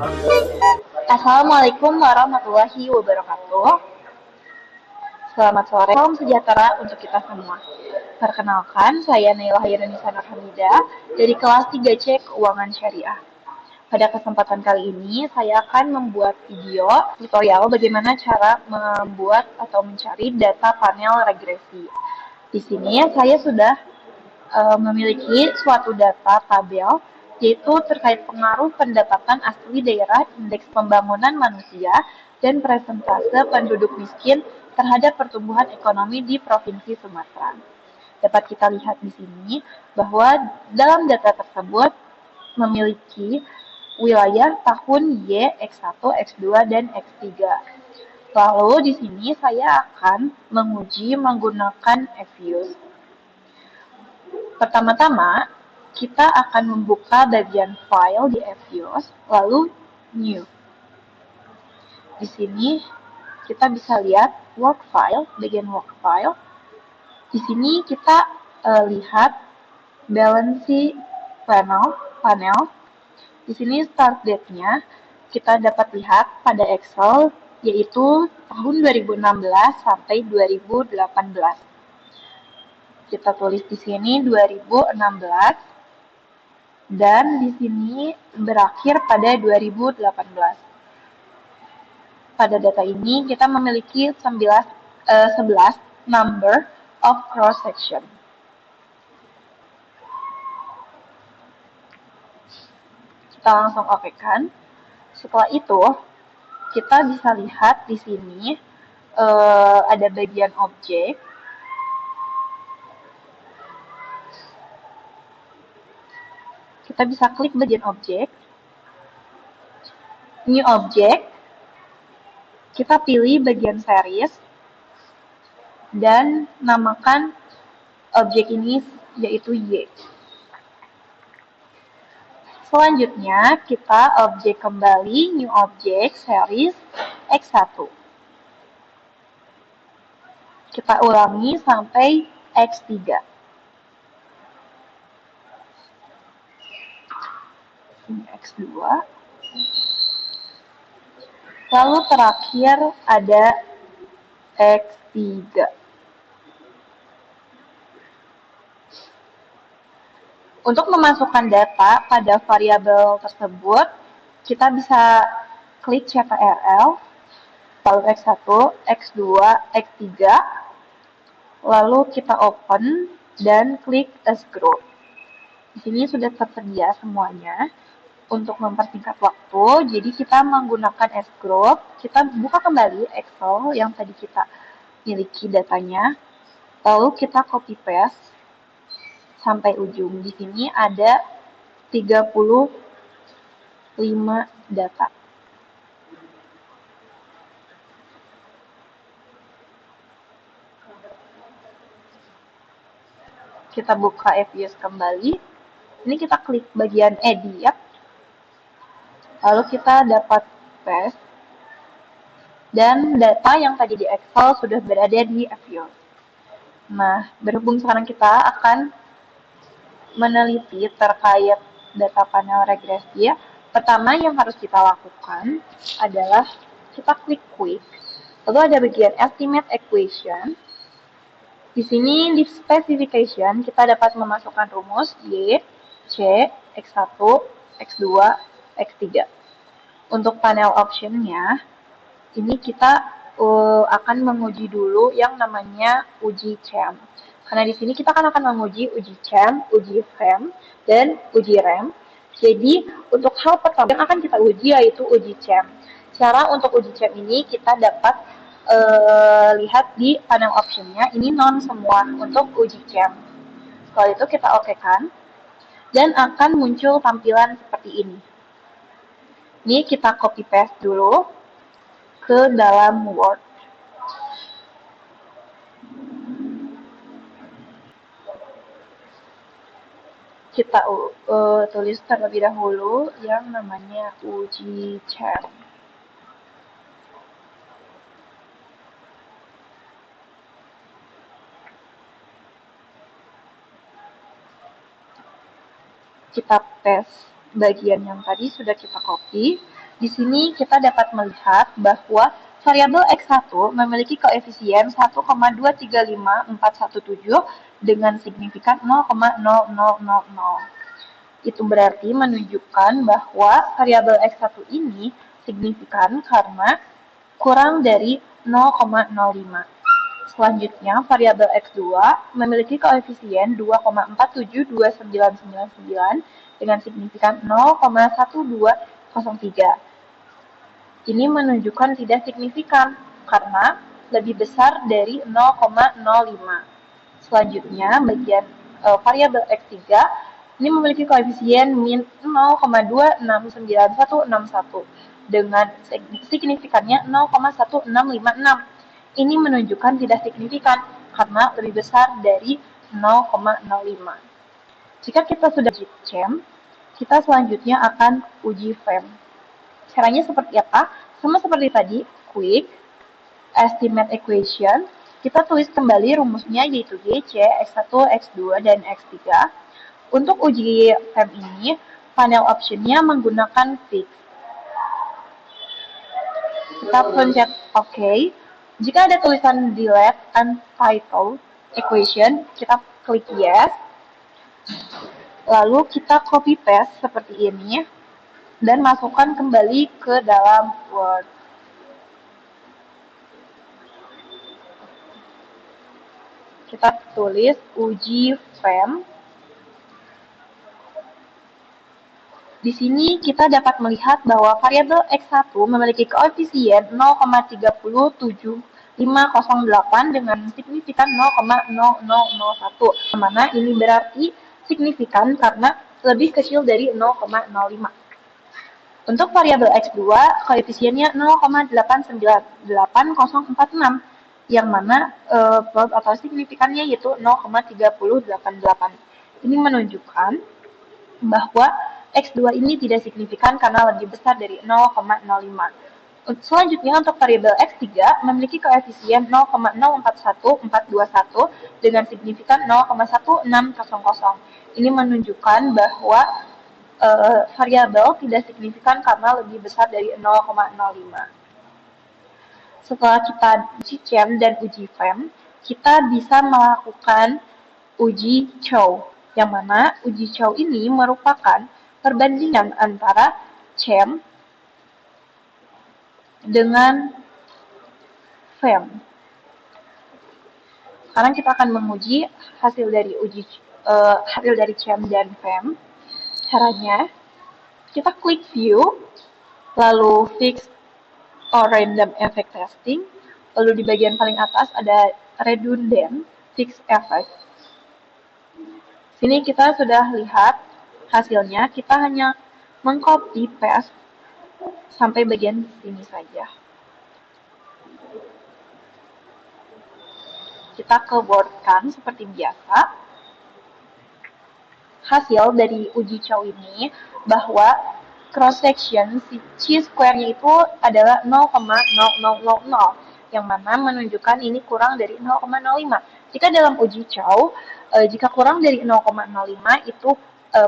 Assalamualaikum warahmatullahi wabarakatuh. Selamat sore, salam sejahtera untuk kita semua. Perkenalkan, saya Naila Hairunisa Hamidah dari kelas 3C Keuangan Syariah. Pada kesempatan kali ini, saya akan membuat video tutorial bagaimana cara membuat atau mencari data panel regresi. Di sini saya sudah memiliki suatu data tabel yaitu terkait pengaruh pendapatan asli daerah, indeks pembangunan manusia, dan persentase penduduk miskin terhadap pertumbuhan ekonomi di Provinsi Sumatera. Dapat kita lihat di sini bahwa dalam data tersebut memiliki wilayah tahun Y, X1, X2, dan X3. Lalu di sini saya akan menguji menggunakan Evius. Pertama-tama, kita akan membuka bagian file di Evios, lalu new. Di sini kita bisa lihat work file, bagian work file. Di sini kita lihat balance panel. Di sini start date-nya kita dapat lihat pada Excel yaitu tahun 2016 sampai 2018. Kita tulis di sini 2016 dan di sini berakhir pada 2018. Pada data ini kita memiliki 11 number of cross section. Kita langsung okekan. Setelah itu kita bisa lihat di sini ada bagian objek. Kita bisa klik bagian objek, new object, kita pilih bagian series, dan namakan objek ini yaitu Y. Selanjutnya, kita objek kembali, new object, series, X1. Kita ulangi sampai X3. Ini X2. Lalu terakhir ada X3. Untuk memasukkan data pada variabel tersebut, kita bisa klik CTRL, lalu X1, X2, X3, lalu kita open dan klik as group. Di sini sudah tersedia semuanya. Untuk mempersingkat waktu, jadi kita menggunakan as group, kita buka kembali Excel yang tadi kita miliki datanya, lalu kita copy paste sampai ujung. Di sini ada 35 data. Kita buka Evios kembali. Ini kita klik bagian edit. Lalu kita dapat paste. Dan data yang tadi di Excel sudah berada di Evios. Nah, berhubung sekarang kita akan meneliti terkait data panel regresi, pertama yang harus kita lakukan adalah kita klik quick, lalu ada bagian estimate equation. Di sini di specification kita dapat memasukkan rumus Y, C, X1, X2, X3. Untuk panel optionnya, ini kita akan menguji dulu yang namanya uji CHAM. Karena di sini kita akan menguji uji CHAM, uji FEM, dan uji REM. Jadi, untuk hal pertama yang akan kita uji yaitu uji CHAM. Cara untuk uji CHAM ini kita dapat lihat di panel optionnya, ini non semua untuk uji CHAM. Setelah itu kita okekan, dan akan muncul tampilan seperti ini. Ini kita copy paste dulu ke dalam Word. Kita tulis terlebih dahulu yang namanya uji CHAM. Kita paste bagian yang tadi sudah kita copy, Di sini kita dapat melihat bahwa variabel X1 memiliki koefisien 1,235417 dengan signifikan 0,0000. Itu berarti menunjukkan bahwa variabel X1 ini signifikan karena kurang dari 0,05. Selanjutnya, variabel X2 memiliki koefisien 2,472999 dengan signifikan 0,1203. Ini menunjukkan tidak signifikan karena lebih besar dari 0,05. Selanjutnya, bagian variabel X3 ini memiliki koefisien min 0,269161 dengan signifikannya 0,1656. Ini menunjukkan tidak signifikan karena lebih besar dari 0,05. Jika kita sudah uji CHEM, kita selanjutnya akan uji FEM. Caranya seperti apa? Sama seperti tadi, quick, estimate equation. Kita tulis kembali rumusnya yaitu GC, X1, X2, dan X3. Untuk uji FEM ini, panel optionnya menggunakan fix. Kita pencet OK. Jika ada tulisan delete untitled equation, kita klik yes. Lalu kita copy paste seperti ini dan masukkan kembali ke dalam Word. Kita tulis uji FEM. Di sini kita dapat melihat bahwa variabel X1 memiliki koefisien 0,37508 dengan signifikan 0,0001, mana ini berarti signifikan karena lebih kecil dari 0,05. Untuk variabel X2, koefisiennya 0,898046, yang mana atau signifikannya yaitu 0,3088. Ini menunjukkan bahwa X2 ini tidak signifikan karena lebih besar dari 0,05. Selanjutnya untuk variabel X3 memiliki koefisien 0,041421 dengan signifikan 0,1600. Ini menunjukkan bahwa variabel tidak signifikan karena lebih besar dari 0,05. Setelah kita uji CHEM dan uji FEM, kita bisa melakukan uji Chow, yang mana uji Chow ini merupakan perbandingan antara CHEM dengan FEM. Sekarang kita akan menguji hasil dari CHEM dan FEM. Caranya, kita klik View, lalu Fix or Random Effect Testing, lalu di bagian paling atas ada Redundant Fixed Effect. Sini kita sudah lihat hasilnya, kita hanya mengcopy paste sampai bagian sini saja. Kita keyboardkan seperti biasa. Hasil dari uji Chow ini bahwa cross section chi-square-nya itu adalah 0,0000, yang mana menunjukkan ini kurang dari 0,05. Jika dalam uji Chow, jika kurang dari 0,05 itu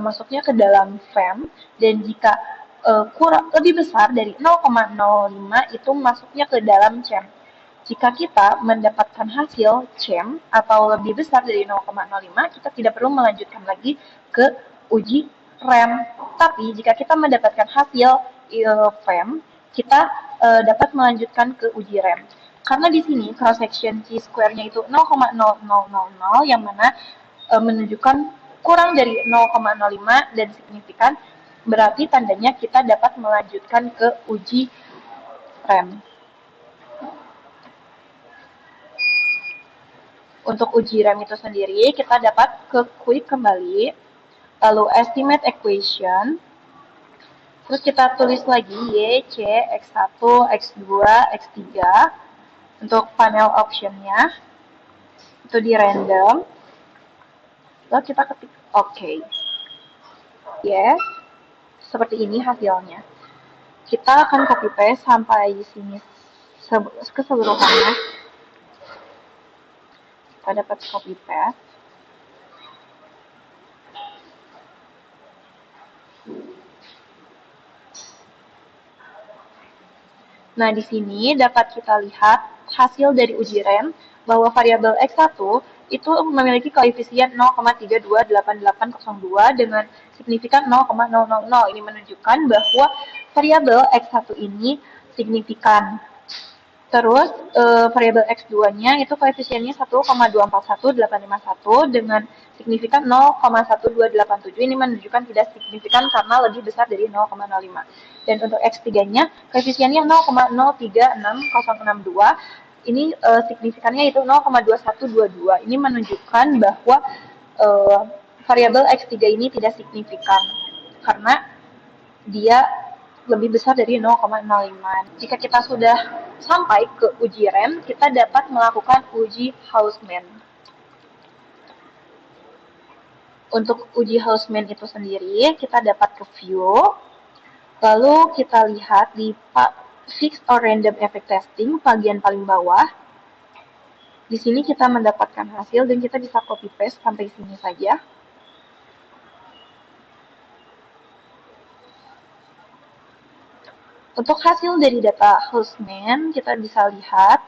masuknya ke dalam FEM, dan jika lebih besar dari 0,05 itu masuknya ke dalam CHEM. Jika kita mendapatkan hasil CHEM atau lebih besar dari 0,05, kita tidak perlu melanjutkan lagi ke uji REM. Tapi jika kita mendapatkan hasil FEM, kita dapat melanjutkan ke uji REM. Karena di sini cross section chi-square-nya itu 0,0000, yang mana menunjukkan kurang dari 0,05 dan signifikan, berarti tandanya kita dapat melanjutkan ke uji REM. Untuk uji REM itu sendiri, kita dapat ke quick kembali, lalu estimate equation, terus kita tulis lagi Y, C, X1, X2, X3, untuk panel optionnya, itu di random, lalu kita ketik OK. Yes, seperti ini hasilnya. Kita akan copy paste sampai sini keseluruhannya. Kita dapat copy paste. Nah, di sini dapat kita lihat hasil dari uji rem bahwa variabel X1 itu memiliki koefisien 0,328802 dengan signifikan 0,000. Ini menunjukkan bahwa variabel X1 ini signifikan. Terus variabel X2-nya itu koefisiennya 1,241851 dengan signifikan 0,1287. Ini menunjukkan tidak signifikan karena lebih besar dari 0,05. Dan untuk X3-nya koefisiennya 0,036062. Ini signifikannya itu 0,2122. Ini menunjukkan bahwa variabel X3 ini tidak signifikan karena dia lebih besar dari 0,05. Jika kita sudah sampai ke uji rem, kita dapat melakukan uji Houseman. Untuk uji Houseman itu sendiri, kita dapat review, lalu kita lihat di Fixed or Random Effect Testing, bagian paling bawah. Di sini kita mendapatkan hasil dan kita bisa copy paste sampai sini saja. Untuk hasil dari data Houseman, kita bisa lihat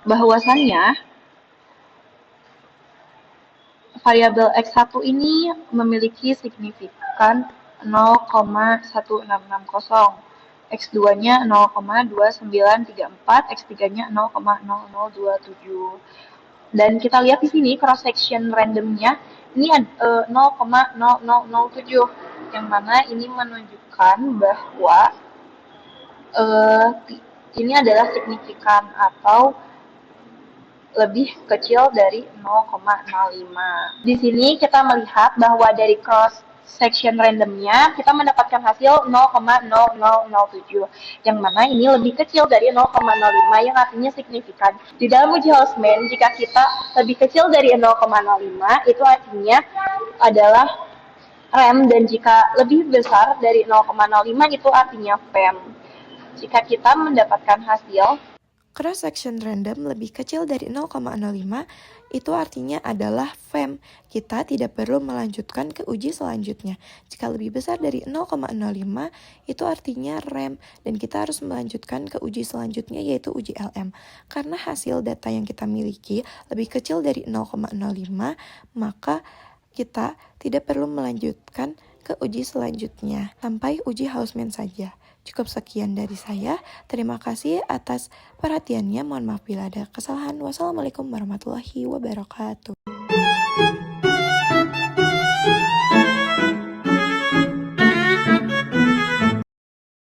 bahwasannya variabel X1 ini memiliki signifikan 0,1660, X2-nya 0,2934, X3-nya 0,0027. Dan kita lihat di sini cross section randomnya ini 0,0007, yang mana ini menunjukkan bahwa ini adalah signifikan atau lebih kecil dari 0,05. Di sini kita melihat bahwa dari cross section randomnya kita mendapatkan hasil 0,0007, yang mana ini lebih kecil dari 0,05 yang artinya signifikan. Di dalam uji Houseman, jika kita lebih kecil dari 0,05 itu artinya adalah rem, dan jika lebih besar dari 0,05 itu artinya FEM. Jika kita mendapatkan hasil cross section random lebih kecil dari 0,05 itu artinya adalah FEM. Kita tidak perlu melanjutkan ke uji selanjutnya. Jika lebih besar dari 0,05 itu artinya rem dan kita harus melanjutkan ke uji selanjutnya yaitu uji LM. Karena hasil data yang kita miliki lebih kecil dari 0,05 maka kita tidak perlu melanjutkan ke uji selanjutnya sampai uji Houseman saja. Cukup sekian dari saya. Terima kasih atas perhatiannya. Mohon maaf bila ada kesalahan. Wassalamualaikum warahmatullahi wabarakatuh.